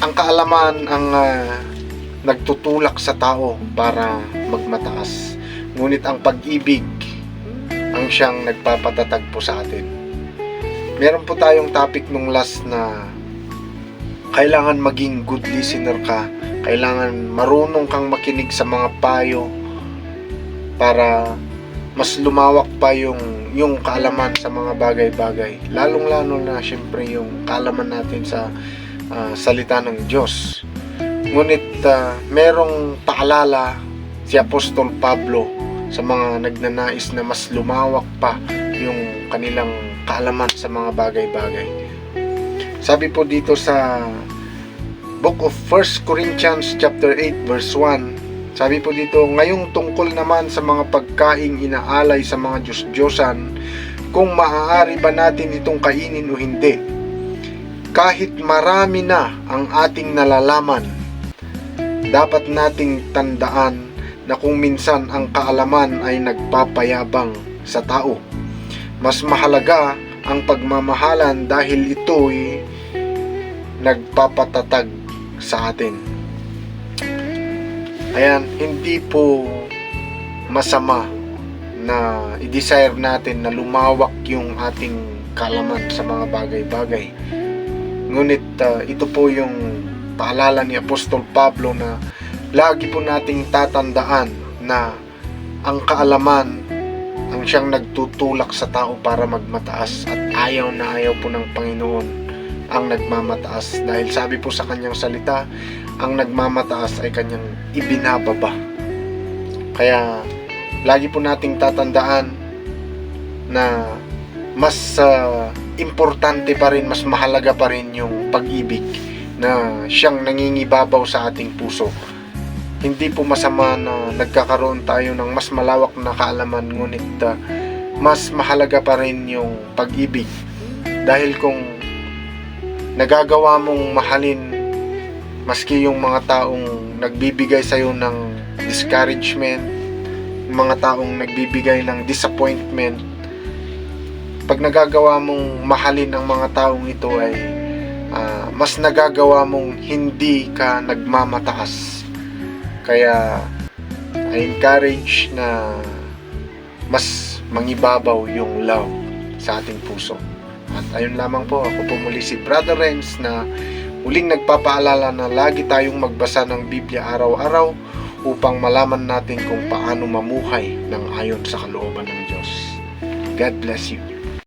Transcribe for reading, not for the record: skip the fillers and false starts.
Ang kaalaman ang nagtutulak sa tao para magmataas. Ngunit ang pag-ibig ang siyang nagpapatatag po sa atin. Meron po tayong topic nung last na kailangan maging good listener ka. Kailangan marunong kang makinig sa mga payo para mas lumawak pa yung kaalaman sa mga bagay-bagay. Lalong-lalo na syempre yung kaalaman natin sa salita ng Diyos. Ngunit merong paalala si Apostol Pablo sa mga nagnanais na mas lumawak pa yung kanilang kaalaman sa mga bagay-bagay. Sabi po dito sa Book of 1 Corinthians chapter 8 verse 1, sabi po dito, ngayong tungkol naman sa mga pagkaing inaalay sa mga Diyos-Diyosan, kung maaari ba natin itong kainin o hindi. Kahit marami na ang ating nalalaman, dapat nating tandaan na kung minsan ang kaalaman ay nagpapayabang sa tao. Mas mahalaga ang pagmamahalan dahil ito'y nagpapatatag sa atin. Ayan, hindi po masama na i-desire natin na lumawak yung ating kaalaman sa mga bagay-bagay. Ngunit ito po yung paalala ni Apostol Pablo na lagi po nating tatandaan na ang kaalaman ang siyang nagtutulak sa tao para magmataas at ayaw na ayaw po ng Panginoon ang nagmamataas dahil sabi po sa kanyang salita, ang nagmamataas ay kanyang ibinababa. Kaya lagi po nating tatandaan na mas importante pa rin, mas mahalaga pa rin yung pag-ibig na siyang nangingibabaw sa ating puso. Hindi po masama na nagkakaroon tayo ng mas malawak na kaalaman, ngunit mas mahalaga pa rin yung pag-ibig. Dahil kung nagagawa mong mahalin maski yung mga taong nagbibigay sa'yo ng discouragement, mga taong nagbibigay ng disappointment, pag nagagawa mong mahalin ang mga taong ito ay mas nagagawa mong hindi ka nagmamataas. Kaya I encourage na mas mangibabaw yung love sa ating puso. At ayun lamang po, ako po muli si Brother Renz na muling nagpapaalala na lagi tayong magbasa ng Biblia araw-araw upang malaman natin kung paano mamuhay ng ayon sa kalooban ng Diyos. God bless you.